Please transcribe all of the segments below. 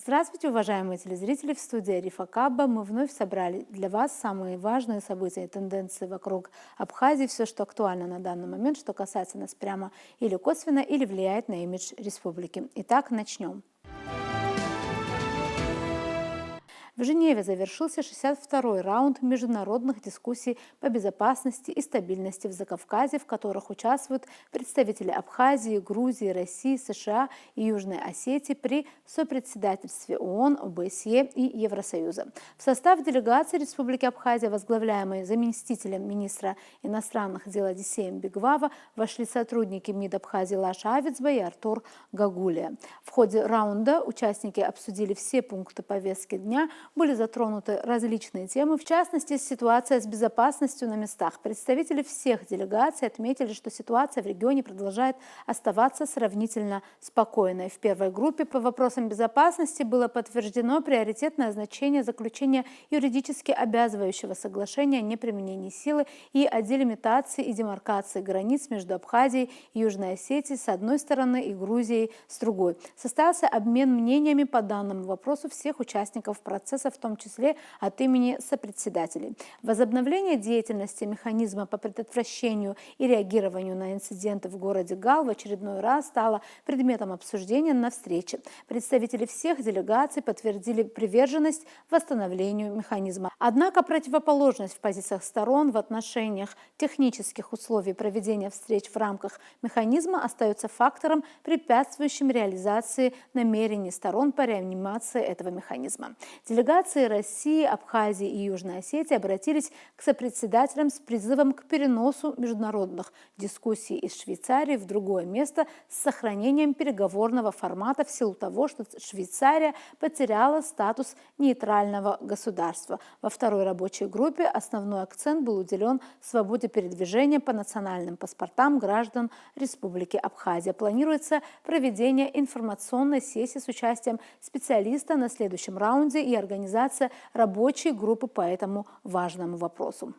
Здравствуйте, уважаемые телезрители! В студии Арифа Кабба мы вновь собрали для вас самые важные события и тенденции вокруг Абхазии, все, что актуально на данный момент, что касается нас прямо или косвенно, или влияет на имидж республики. Итак, начнем. В Женеве завершился 62-й раунд международных дискуссий по безопасности и стабильности в Закавказье, в которых участвуют представители Абхазии, Грузии, России, США и Южной Осетии при сопредседательстве ООН, ОБСЕ и Евросоюза. В состав делегации Республики Абхазия, возглавляемой заместителем министра иностранных дел Одиссеем Бигвава, вошли сотрудники МИД Абхазии Лаша Авицба и Артур Гагулия. В ходе раунда участники обсудили все пункты повестки дня. Были затронуты различные темы, в частности, ситуация с безопасностью на местах. Представители всех делегаций отметили, что ситуация в регионе продолжает оставаться сравнительно спокойной. В первой группе по вопросам безопасности было подтверждено приоритетное значение заключения юридически обязывающего соглашения о неприменении силы и о делимитации и демаркации границ между Абхазией и Южной Осетией с одной стороны и Грузией с другой. Состоялся обмен мнениями по данному вопросу всех участников процесса, в том числе от имени сопредседателей. Возобновление деятельности механизма по предотвращению и реагированию на инциденты в городе Гал в очередной раз стало предметом обсуждения на встрече. Представители всех делегаций подтвердили приверженность восстановлению механизма. Однако противоположность в позициях сторон в отношениях технических условий проведения встреч в рамках механизма остается фактором, препятствующим реализации намерений сторон по реанимации этого механизма. Делегации России, Абхазии и Южной Осетии обратились к сопредседателям с призывом к переносу международных дискуссий из Швейцарии в другое место с сохранением переговорного формата в силу того, что Швейцария потеряла статус нейтрального государства. Во второй рабочей группе основной акцент был уделен свободе передвижения по национальным паспортам граждан Республики Абхазия. Планируется проведение информационной сессии с участием специалиста на следующем раунде и организация рабочей группы по этому важному вопросу.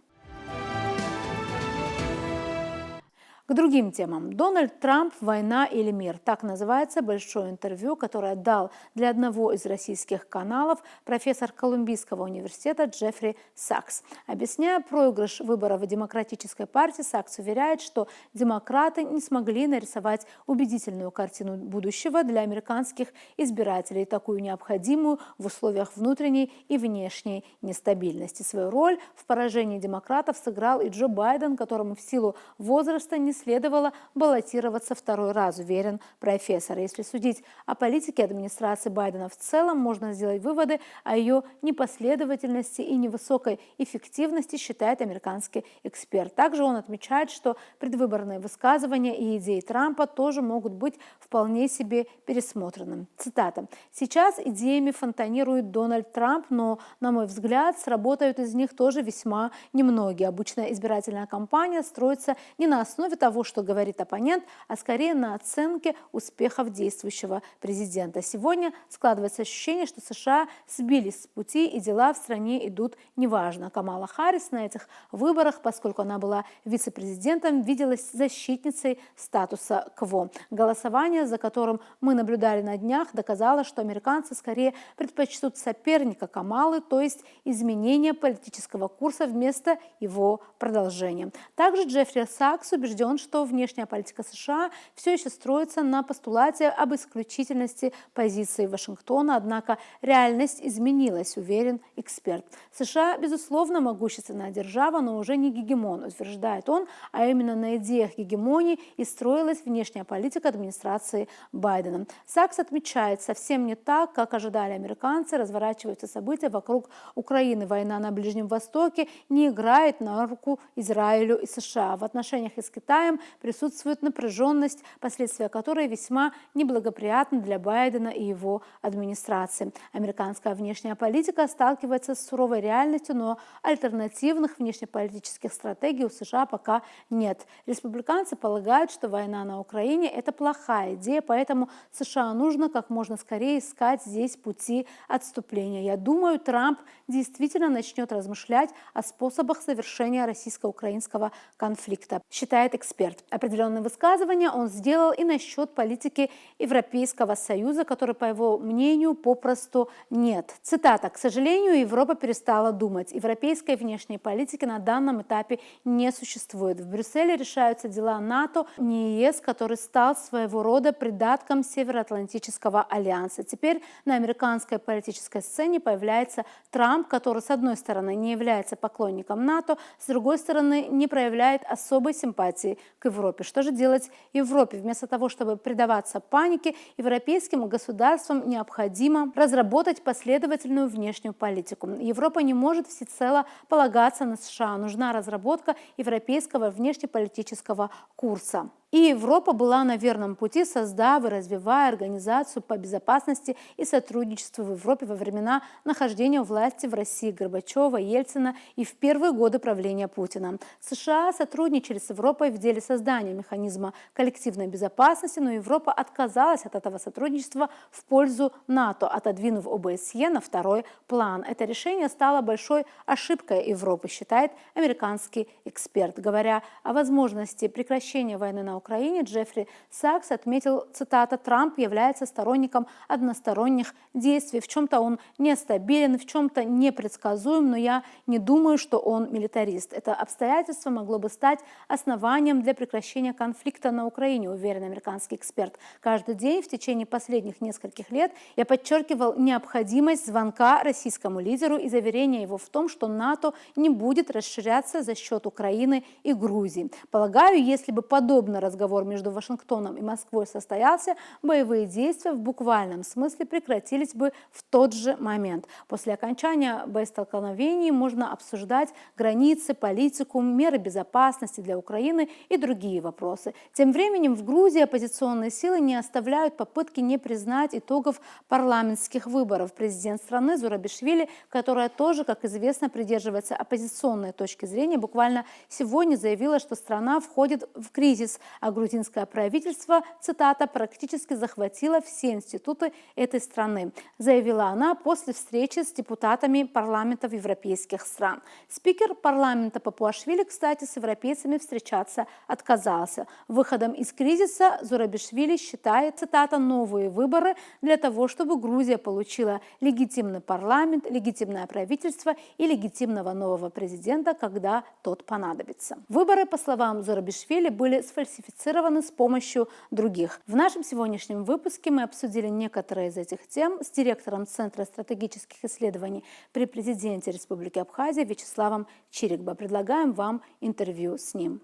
К другим темам. Дональд Трамп «Война или мир». Так называется большое интервью, которое дал для одного из российских каналов профессор Колумбийского университета Джеффри Сакс. Объясняя проигрыш выборов в Демократической партии, Сакс уверяет, что демократы не смогли нарисовать убедительную картину будущего для американских избирателей, такую необходимую в условиях внутренней и внешней нестабильности. Свою роль в поражении демократов сыграл и Джо Байден, которому в силу возраста не следовало баллотироваться второй раз, уверен профессор. Если судить о политике администрации Байдена в целом, можно сделать выводы о ее непоследовательности и невысокой эффективности, считает американский эксперт. Также он отмечает, что предвыборные высказывания и идеи Трампа тоже могут быть вполне себе пересмотренными. Цитата. «Сейчас идеями фонтанирует Дональд Трамп, но, на мой взгляд, сработают из них тоже весьма немногие. Обычно избирательная кампания строится не на основе того, что говорит оппонент, а скорее на оценке успехов действующего президента. Сегодня складывается ощущение, что США сбились с пути и дела в стране идут неважно. Камала Харрис на этих выборах, поскольку она была вице-президентом, виделась защитницей статуса кво. Голосование, за которым мы наблюдали на днях, доказало, что американцы скорее предпочтут соперника Камалы, то есть изменение политического курса вместо его продолжения. Также Джеффри Сакс убежден, что внешняя политика США все еще строится на постулате об исключительности позиции Вашингтона, однако реальность изменилась, уверен эксперт. США, безусловно, могущественная держава, но уже не гегемон, утверждает он, а именно на идеях гегемонии и строилась внешняя политика администрации Байдена. Сакс отмечает, совсем не так, как ожидали американцы, разворачиваются события вокруг Украины. Война на Ближнем Востоке не играет на руку Израилю и США. В отношениях с Китаем присутствует напряженность, последствия которой весьма неблагоприятны для Байдена и его администрации. Американская внешняя политика сталкивается с суровой реальностью, но альтернативных внешнеполитических стратегий у США пока нет. Республиканцы полагают, что война на Украине – это плохая идея, поэтому США нужно как можно скорее искать здесь пути отступления. Я думаю, Трамп действительно начнет размышлять о способах завершения российско-украинского конфликта, считает эксперт. эксперт. Определенные высказывания он сделал и насчет политики Европейского Союза, которой, по его мнению, попросту нет. Цитата: «К сожалению, Европа перестала думать. Европейской внешней политики на данном этапе не существует. В Брюсселе решаются дела НАТО, не ЕС, который стал своего рода придатком Североатлантического альянса. Теперь на американской политической сцене появляется Трамп, который, с одной стороны, не является поклонником НАТО, с другой стороны, не проявляет особой симпатии к Европе. Что же делать Европе? Вместо того, чтобы предаваться панике, европейским государствам необходимо разработать последовательную внешнюю политику. Европа не может всецело полагаться на США. Нужна разработка европейского внешнеполитического курса. И Европа была на верном пути, создав и развивая Организацию по безопасности и сотрудничеству в Европе во времена нахождения у власти в России Горбачева, Ельцина и в первые годы правления Путина. США сотрудничали с Европой в деле создания механизма коллективной безопасности, но Европа отказалась от этого сотрудничества в пользу НАТО, отодвинув ОБСЕ на второй план. Это решение стало большой ошибкой Европы, считает американский эксперт. Говоря о возможности прекращения войны на Украине, Джеффри Сакс отметил, цитата: «Трамп является сторонником односторонних действий. В чем-то он нестабилен, в чем-то непредсказуем, но я не думаю, что он милитарист. Это обстоятельство могло бы стать основанием для прекращения конфликта на Украине», уверен американский эксперт. «Каждый день в течение последних нескольких лет я подчеркивал необходимость звонка российскому лидеру и заверения его в том, что НАТО не будет расширяться за счет Украины и Грузии. Полагаю, если бы подобный разговор между Вашингтоном и Москвой состоялся, боевые действия в буквальном смысле прекратились бы в тот же момент. После окончания боестолкновений можно обсуждать границы, политику, меры безопасности для Украины и другие вопросы». Тем временем в Грузии оппозиционные силы не оставляют попытки не признать итогов парламентских выборов. Президент страны Зурабишвили, которая тоже, как известно, придерживается оппозиционной точки зрения, буквально сегодня заявила, что страна входит в кризис, а грузинское правительство, цитата, «практически захватило все институты этой страны», заявила она после встречи с депутатами парламентов европейских стран. Спикер парламента Папуашвили, кстати, с европейцами встречаться отказался. Выходом из кризиса Зурабишвили считает, цитата, «новые выборы для того, чтобы Грузия получила легитимный парламент, легитимное правительство и легитимного нового президента, когда тот понадобится». Выборы, по словам Зурабишвили, были сфальсифицированы с помощью других. В нашем сегодняшнем выпуске мы обсудили некоторые из этих тем с директором Центра стратегических исследований при президенте Республики Абхазия Вячеславом Чирикбо. Предлагаем вам интервью с ним.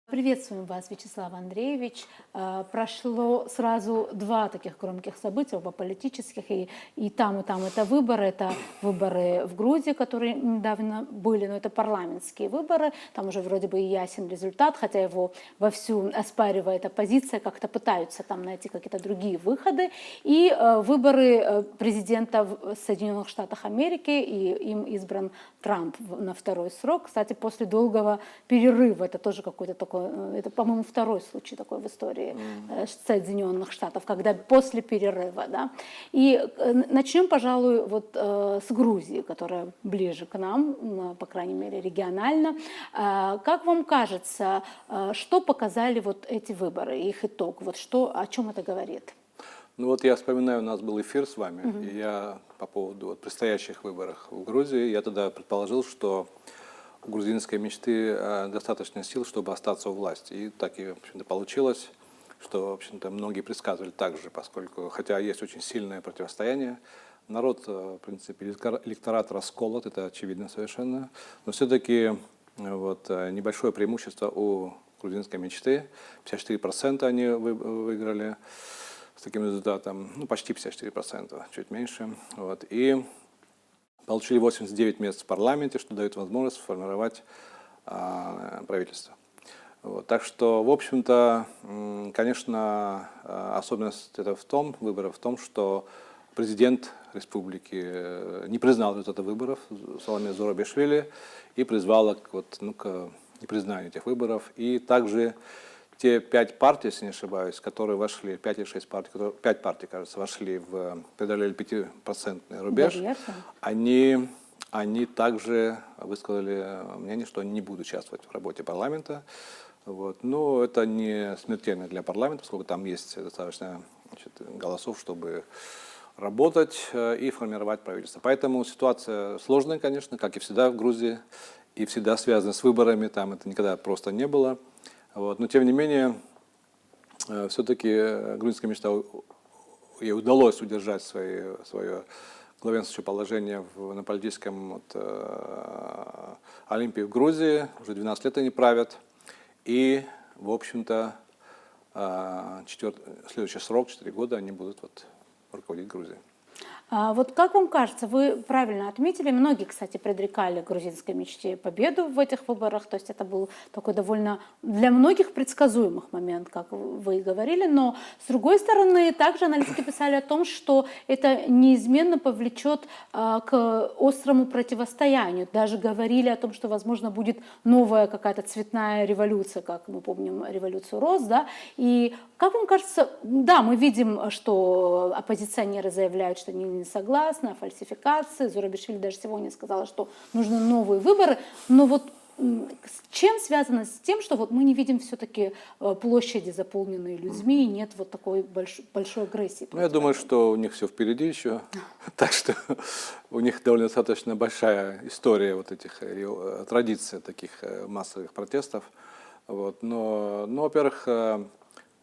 Приветствуем вас, Вячеслав Андреевич. Прошло сразу два таких громких события, оба политических, и там это выборы в Грузии, которые недавно были, но это парламентские выборы, там уже вроде бы и ясен результат, хотя его вовсю оспаривает оппозиция, как-то пытаются там найти какие-то другие выходы, и выборы президента в Соединенных Штатах Америки, и им избран Трамп на второй срок, кстати, после долгого перерыва, это тоже какой-то такой, это, по-моему, второй случай такой в истории Соединенных Штатов, когда после перерыва, да. И начнем, пожалуй, вот с Грузии, которая ближе к нам, по крайней мере, регионально. Как вам кажется, что показали вот эти выборы, их итог, вот что, о чем это говорит? Ну вот я вспоминаю, у нас был эфир с вами, и я по поводу предстоящих выборов в Грузии, я тогда предположил, что у грузинской мечты достаточно сил, чтобы остаться у власти. И так и, в общем-то, получилось, что, в общем-то, многие предсказывали так же, поскольку, хотя есть очень сильное противостояние, народ, в принципе, электорат расколот, это очевидно совершенно, но все-таки вот, небольшое преимущество у грузинской мечты, 54% они выиграли с таким результатом, ну, почти 54%, чуть меньше, вот, и получили 89 мест в парламенте, что дает возможность сформировать правительство. Вот. Так что, в общем-то, конечно, особенность выборов в том, что президент республики не признал результаты выборов, Саломе Зурабишвили, и призвала к непризнанию этих выборов. И также те 5 партий, если не ошибаюсь, которые вошли, 5 или 6 партий, 5 партий, кажется, вошли преодолели 5% рубеж, они они также высказали мнение, что они не будут участвовать в работе парламента. Вот. Но это не смертельно для парламента, поскольку там есть достаточно, значит, голосов, чтобы работать и формировать правительство. Поэтому ситуация сложная, конечно, как и всегда в Грузии, и всегда связана с выборами, там это никогда просто не было. Вот. Но тем не менее, все-таки грузинская мечта, ей удалось удержать свое главенствующее положение на политическом Олимпе в Грузии. Уже 12 лет они правят. И, в общем-то, следующий срок, 4 года, они будут руководить Грузией. Вот как вам кажется, вы правильно отметили, многие, кстати, предрекали грузинской мечте победу в этих выборах, то есть это был такой довольно для многих предсказуемых момент, как вы и говорили, но с другой стороны, также аналитики писали о том, что это неизменно повлечет к острому противостоянию, даже говорили о том, что, возможно, будет новая какая-то цветная революция, как мы помним революцию роз, да, и как вам кажется, да, мы видим, что оппозиционеры заявляют, что они не согласны, о фальсификации. Зурабишвили даже сегодня сказала, что нужны новые выборы. Но вот с чем связано с тем, что вот мы не видим все-таки площади, заполненные людьми, и нет вот такой большой агрессии? Ну, я думаю, что у них все впереди еще. Так что у них довольно достаточно большая история вот этих традиций таких массовых протестов. Вот. Но, во-первых,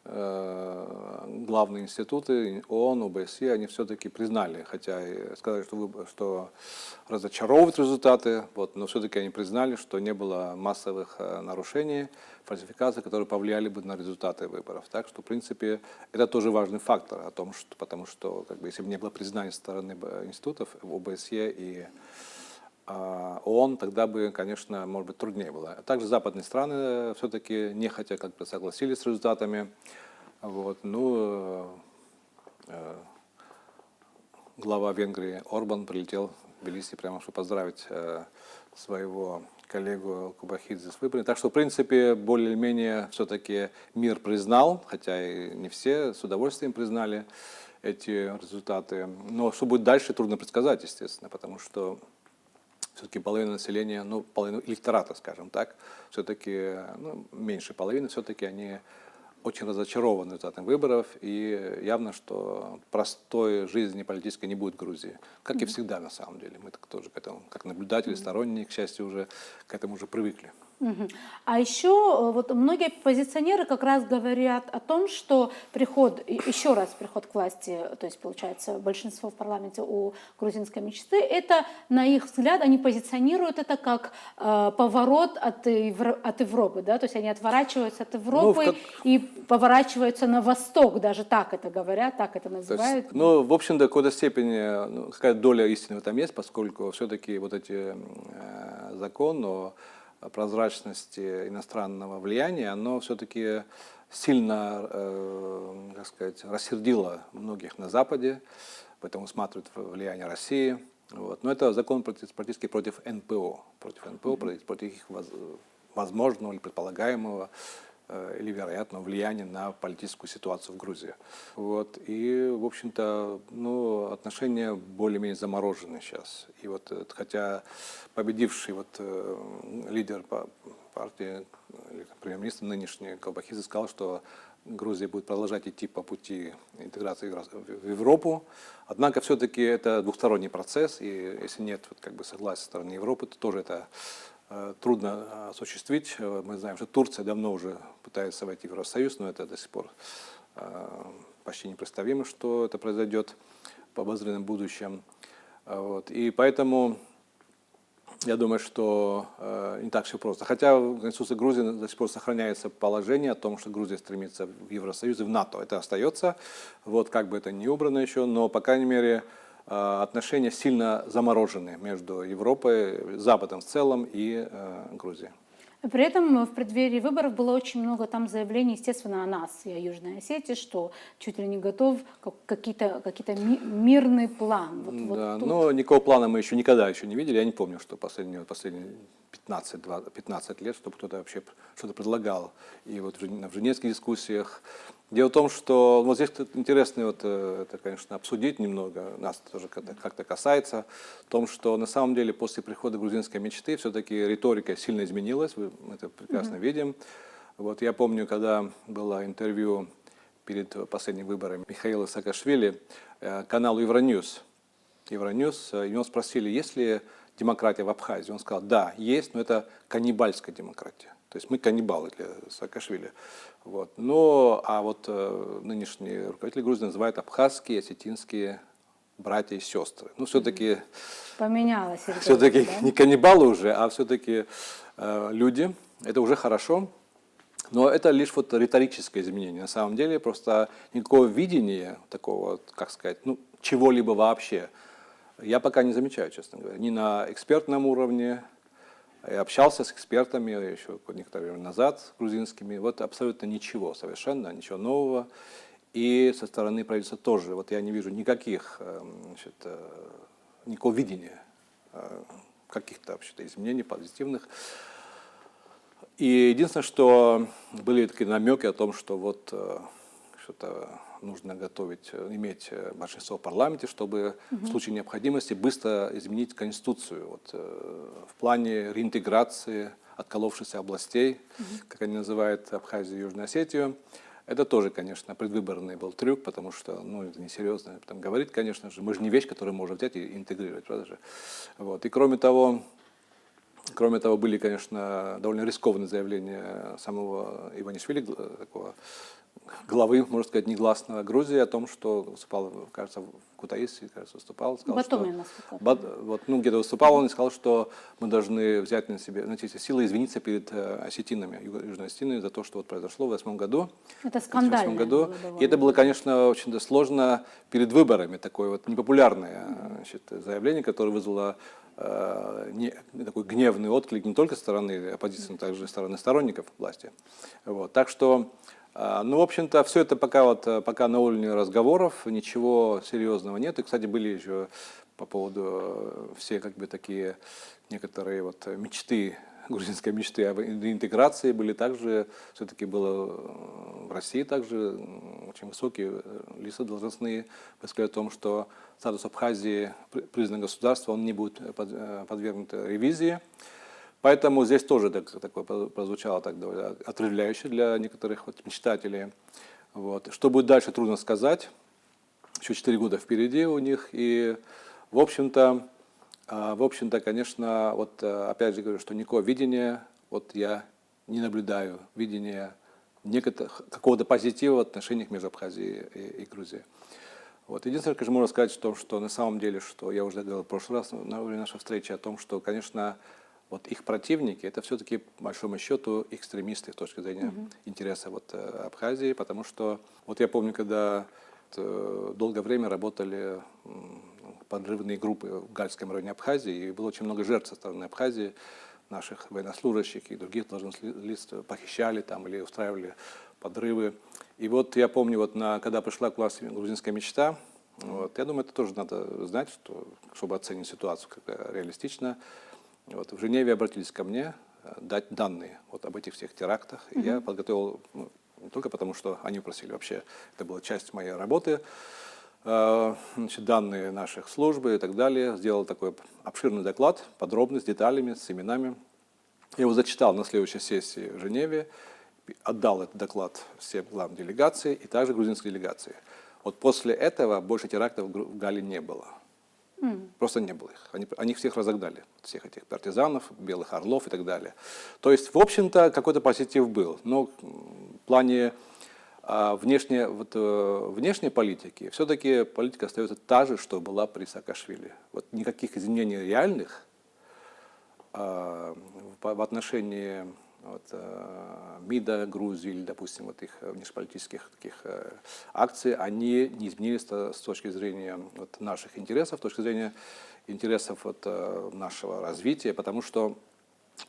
главные институты ООН, ОБСЕ, они все-таки признали, хотя и сказали, что разочаровывают результаты, но все-таки они признали, что не было массовых нарушений, фальсификаций, которые повлияли бы на результаты выборов. Так что, в принципе, это тоже важный фактор, потому что если бы не было признания со стороны институтов ОБСЕ и ООН, тогда бы, конечно, может быть, труднее было. Также западные страны все-таки нехотя согласились с результатами. Глава Венгрии Орбан прилетел в Тбилиси, прямо чтобы поздравить своего коллегу Кубахидзе с выборами. Так что, в принципе, более-менее все-таки мир признал, хотя и не все с удовольствием признали эти результаты. Но что будет дальше, трудно предсказать, естественно, потому что все-таки половина населения, половина электората, скажем так, все-таки, меньше половины, все-таки они очень разочарованы результатами выборов, и явно, что простой жизни политической не будет в Грузии, как и всегда на самом деле. Мы тоже к этому, как наблюдатели, сторонники, к счастью, уже к этому уже привыкли. А еще вот многие оппозиционеры как раз говорят о том, что еще раз приход к власти, то есть получается большинство в парламенте у грузинской мечты, это, на их взгляд, они позиционируют это как поворот от Европы, да, то есть они отворачиваются от Европы и поворачиваются на восток, даже так это говорят, так это называют. Есть, в общем, до какой-то степени какая доля истины в этом есть, поскольку все-таки вот эти закон о прозрачности иностранного влияния, оно все-таки сильно, рассердило многих на Западе, поэтому усматривают влияние России. Но это закон практически против НПО, против их возможного или предполагаемого или вероятного влияния на политическую ситуацию в Грузии. И, в общем-то, отношения более-менее заморожены сейчас. И хотя победивший лидер партии, премьер-министр нынешний Калбахидзе сказал, что Грузия будет продолжать идти по пути интеграции в Европу, однако все-таки это двухсторонний процесс, и если нет согласия со стороны Европы, то тоже это трудно осуществить. Мы знаем, что Турция давно уже пытается войти в Евросоюз, но это до сих пор почти непредставимо, что это произойдет в обозримом будущем. И поэтому я думаю, что не так все просто. Хотя в Конституции Грузии до сих пор сохраняется положение о том, что Грузия стремится в Евросоюз и в НАТО. Это остается, как бы это не убрано еще, но, по крайней мере, отношения сильно заморожены между Европой, Западом в целом и Грузией. При этом в преддверии выборов было очень много там заявлений, естественно, о нас и о Южной Осетии, что чуть ли не готов какие-то мирный план. Но никакого плана мы никогда не видели. Я не помню, что последние 15 лет, чтобы кто-то вообще что-то предлагал. И в женевских дискуссиях Дело в том, что вот здесь интересно вот, это, конечно, обсудить немного, нас тоже как-то касается, в том, что на самом деле после прихода грузинской мечты все-таки риторика сильно изменилась, мы это прекрасно видим. Вот я помню, когда было интервью перед последними выборами Михаила Саакашвили каналу Евроньюз, его спросили, есть ли демократия в Абхазии. Он сказал, да, есть, но это каннибальская демократия. То есть мы каннибалы для Саакашвили. Вот. А вот нынешние руководители Грузии называют абхазские, осетинские братья и сестры. Ну, все-таки Поменялась риторика, все-таки да? не каннибалы уже, а все-таки люди. Это уже хорошо. Но это лишь вот риторическое изменение. На самом деле просто никакого видения такого, как сказать, ну, чего-либо вообще я пока не замечаю, честно говоря. Ни на экспертном уровне. Я общался с экспертами еще некоторое время назад, грузинскими. Вот абсолютно ничего, совершенно ничего нового. И со стороны правительства тоже. Вот я не вижу никаких, никакого видения каких-то вообще-то изменений позитивных. И единственное, что были такие намеки о том, что вот что-то нужно готовить, иметь большинство в парламенте, чтобы в случае необходимости быстро изменить Конституцию вот, в плане реинтеграции отколовшихся областей, как они называют Абхазию и Южную Осетию. Это тоже, конечно, предвыборный был трюк, потому что, ну, это несерьезно там говорить, конечно же. Мы же не вещь, которую можно взять и интегрировать, правда же? Вот. И кроме того, были, конечно, довольно рискованные заявления самого Иванишвили, такого главы, можно сказать, негласного Грузии, о том, что выступал, кажется, в Кутаиси, кажется, выступал. Сказал, Батуми где-то выступал он и сказал, что мы должны взять на себя силы извиниться перед осетинами, южными осетинами за то, что вот произошло в 2008 году. Это скандально было довольно. И это было, конечно, очень сложно перед выборами, такое вот непопулярное заявление, которое вызвало такой гневный отклик не только со стороны оппозиции, но также со стороны сторонников власти. Вот. Так что, ну, в общем-то, все это пока на уровне разговоров, ничего серьезного нет. И, кстати, были еще по поводу все как бы такие некоторые вот мечты, грузинской мечты об интеграции были также, все-таки было в России также очень высокие лица должностные высказали о том, что статус Абхазии признан государством, он не будет подвергнут ревизии. Поэтому здесь тоже такое прозвучало так довольно отрезвляюще для некоторых вот мечтателей. Вот. Что будет дальше, трудно сказать. Еще 4 года впереди у них. И, в общем-то, конечно, вот опять же говорю, что никакого видения вот я не наблюдаю, видения какого-то позитива в отношениях между Абхазией и Грузией. Вот. Единственное, конечно, можно сказать, что на самом деле, что я уже говорил в прошлый раз на время нашей встречи о том, что, конечно, вот их противники, это все-таки, по большому счету, экстремисты с точки зрения интереса вот, Абхазии, потому что, вот я помню, когда долгое время работали подрывные группы в Гальском районе Абхазии, и было очень много жертв со стороны Абхазии, наших военнослужащих и других должностных лиц похищали там или устраивали подрывы. И вот я помню, вот когда пришла к власти грузинская мечта, вот, я думаю, это тоже надо знать, чтобы оценить ситуацию как реалистично. Вот, в Женеве обратились ко мне дать данные вот об этих всех терактах. И я подготовил, не только потому, что они просили, вообще это была часть моей работы, данные наших служб и так далее. Сделал такой обширный доклад, подробный, с деталями, с именами. Я его зачитал на следующей сессии в Женеве, отдал этот доклад всем главам делегации и также грузинской делегации. Вот после этого больше терактов в Галле не было. Просто не было их. Они всех разогнали, всех этих партизанов, белых орлов и так далее. То есть, в общем-то, какой-то позитив был. Но в плане внешней политики все-таки политика остается та же, что была при Саакашвили. Вот никаких изменений реальных в отношении МИДа Грузии или, допустим, вот их внешнеполитических таких акций, они не изменились с точки зрения вот наших интересов, с точки зрения интересов вот нашего развития, потому что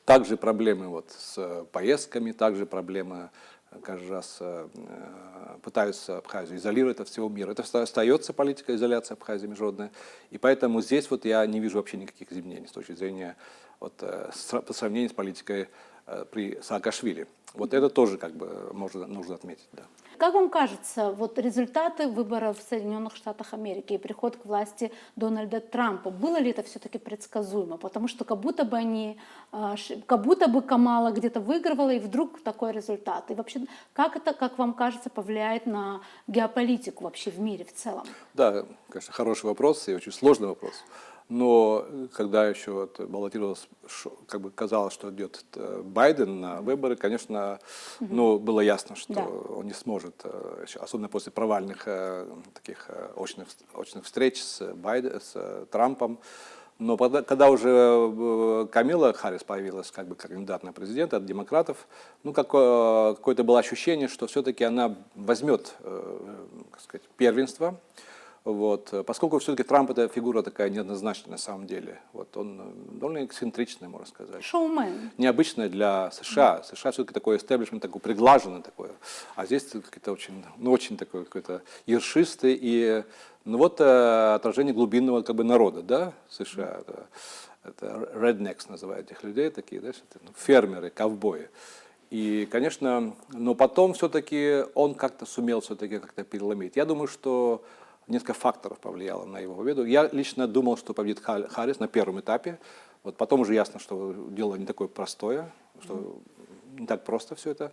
также проблемы вот с поездками, также проблемы каждый раз пытаются Абхазию изолировать от всего мира. Это остается политика изоляции Абхазии международная. И поэтому здесь вот я не вижу вообще никаких изменений с точки зрения вот, по сравнению с политикой при Саакашвили. Вот это тоже как бы нужно отметить. Да. Как вам кажется, вот результаты выборов в Соединенных Штатах Америки и приход к власти Дональда Трампа, было ли это все-таки предсказуемо? Потому что как будто бы Камала где-то выигрывала, и вдруг такой результат. И вообще, как это, как вам кажется, повлияет на геополитику вообще в мире в целом? Да, конечно, хороший вопрос и очень сложный вопрос. Но когда еще вот баллотировалось, как бы казалось, что идет Байден на выборы, конечно, ну, было ясно, что он не сможет, особенно после провальных таких очных встреч с Трампом. Но когда уже Камила Харрис появилась как бы кандидат на президента от демократов, ну, какое-то было ощущение, что все-таки она возьмет, как сказать, первенство. Вот. Поскольку все-таки Трамп это фигура такая неоднозначная на самом деле. Вот. Он довольно эксцентричный, можно сказать. Шоумен. Необычное для США. США все-таки такой эстеблишмент, такой приглаженный такой. А здесь какой-то очень, ну, очень такой какой-то ершистый и ну, вот отражение глубинного как бы народа, да, США. Это rednecks называют этих людей, такие, да, фермеры, ковбои. И, конечно, но потом все-таки он как-то сумел все-таки как-то переломить. Я думаю, что несколько факторов повлияло на его победу. Я лично думал, что победит Харрис на первом этапе. Вот потом уже ясно, что дело не такое простое, что не так просто все это.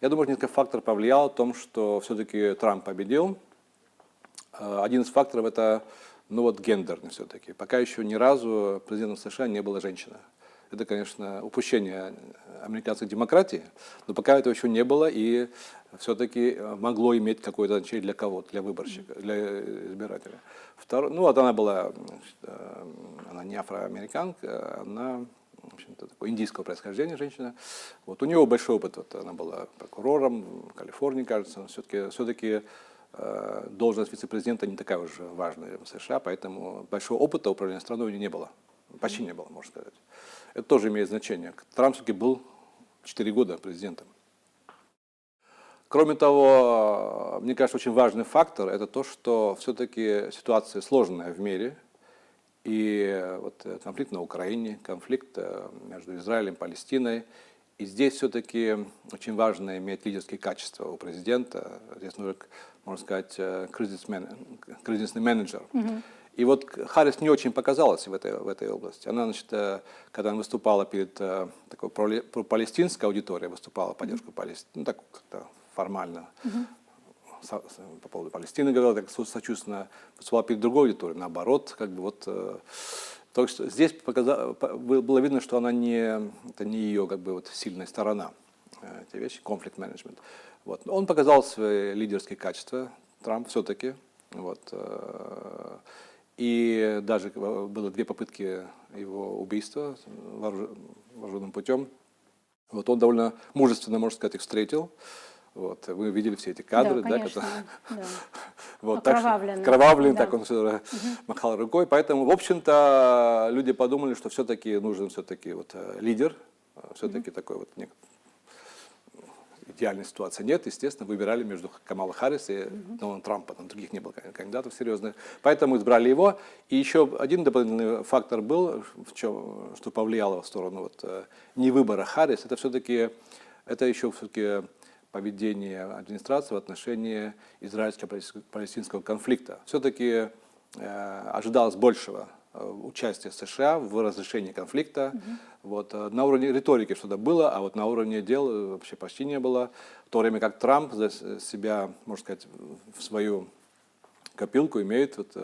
Я думаю, несколько факторов повлияло в том, что все-таки Трамп победил. Один из факторов это, ну вот, гендерный все-таки. Пока еще ни разу президентом США не была женщина. Это, конечно, упущение американской демократии, но пока этого еще не было, и все-таки могло иметь какое-то значение для кого-то, для выборщика, для избирателя. Ну вот она была, она не афроамериканка, она, в общем-то, такое индийского происхождения женщина. Вот у нее большой опыт, вот, она была прокурором в Калифорнии, кажется, все-таки должность вице-президента не такая уж важная в США, поэтому большого опыта управления страной у нее не было, почти не было, можно сказать. Это тоже имеет значение. Трамп все-таки был 4 года президентом. Кроме того, мне кажется, очень важный фактор – это то, что все-таки ситуация сложная в мире. И вот конфликт на Украине, конфликт между Израилем и Палестиной. И здесь все-таки очень важно иметь лидерские качества у президента. Здесь нужен, можно сказать, кризисный менеджер. И вот Харрис не очень показалась в этой области. Она, значит, когда она выступала перед такой палестинской аудиторией, выступала в поддержку Палестины, ну так как-то формально, по поводу Палестины говорила, так сочувственно, выступала перед другой аудиторией, наоборот, как бы вот. То есть здесь было видно, что это не ее как бы вот сильная сторона, эти вещи, конфликт-менеджмент. Вот. Он показал свои лидерские качества, Трамп все-таки. Вот. И даже было 2 попытки его убийства вооруженным путем. Вот он довольно мужественно, можно сказать, их встретил. Вот. Вы видели все эти кадры, да, конечно, да. Вот, окровавленный, так он все махал рукой. Поэтому, в общем-то, люди подумали, что все-таки нужен все-таки вот лидер, все-таки такой вот идеальной ситуации нет, естественно, выбирали между Камалой Харрис и Дональдом Трампом, там других не было кандидатов серьезных, поэтому избрали его. И еще один дополнительный фактор был, что повлияло в сторону вот, не выбора Харрис, это все-таки, это еще все-таки поведение администрации в отношении израильско-палестинского конфликта. Все-таки ожидалось большего участия США в разрешении конфликта. Вот, на уровне риторики что-то было, а вот на уровне дел вообще почти не было. В то время как Трамп за себя, можно сказать, в свою копилку имеет вот,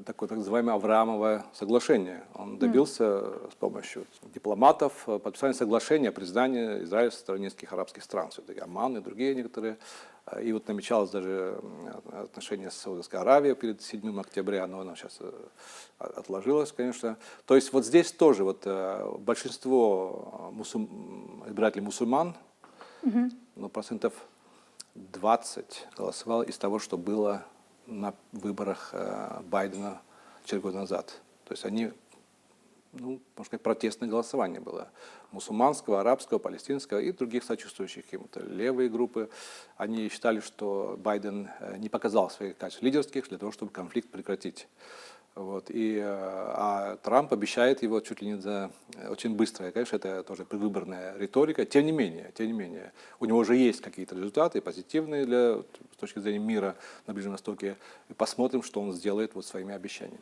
такое так называемое Авраамовое соглашение. Он добился с помощью дипломатов подписания соглашения о признании Израиля со стороны нескольких арабских стран, все-таки Оман и другие некоторые. И вот намечалось даже отношение с Саудовской Аравией перед 7 октября, но оно сейчас отложилось, конечно. То есть вот здесь тоже вот большинство избирателей мусульман, ну, процентов 20 голосовало из того, что было на выборах Байдена 4 года назад. То есть они ну, можно сказать, протестное голосование было. Мусульманского, арабского, палестинского и других сочувствующих им. Это левые группы. Они считали, что Байден не показал своих качеств лидерских для того, чтобы конфликт прекратить. Вот. А Трамп обещает его чуть ли не за очень быстро. И, конечно, это тоже предвыборная риторика. Тем не менее, у него уже есть какие-то результаты позитивные с точки зрения мира на Ближнем Востоке. И посмотрим, что он сделает вот своими обещаниями.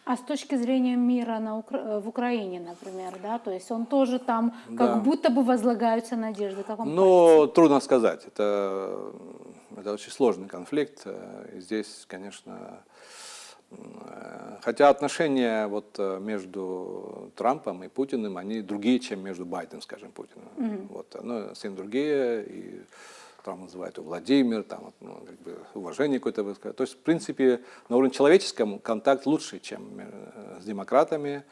А с точки зрения мира в Украине, например, да, то есть он тоже там Да. как будто бы возлагаются надежды. Как вам Ну, трудно сказать. Это очень сложный конфликт. И здесь, конечно, хотя отношения вот между Трампом и Путиным, они другие, чем между Байденом, скажем, Путиным. Вот, ну, совсем другие. И Трамп называет его Владимир, там, вот, ну, как бы уважение какое-то высказать. То есть, в принципе, на уровне человеческом контакт лучше, чем с демократами.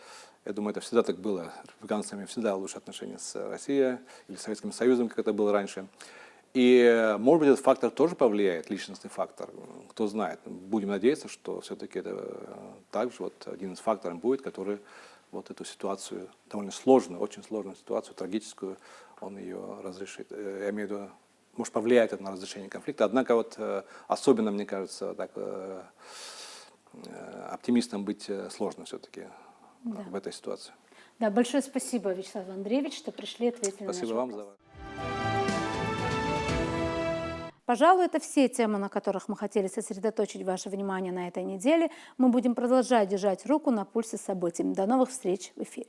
Я думаю, это всегда так было. С республиканцами всегда лучше отношения с Россией или Советским Союзом, как это было раньше. И, может быть, этот фактор тоже повлияет, личностный фактор. Кто знает. Будем надеяться, что все-таки это также вот один из факторов будет, который вот эту ситуацию, довольно сложную, очень сложную ситуацию, трагическую, он ее разрешит. Я имею в виду, может, повлияет это на разрешение конфликта. Однако вот особенно, мне кажется, так, оптимистом быть сложно все-таки в этой ситуации. Да, большое спасибо, Вячеслав Андреевич, что пришли и ответили на наш Спасибо вам вопрос. за... Пожалуй, это все темы, на которых мы хотели сосредоточить ваше внимание на этой неделе. Мы будем продолжать держать руку на пульсе событий. До новых встреч в эфире.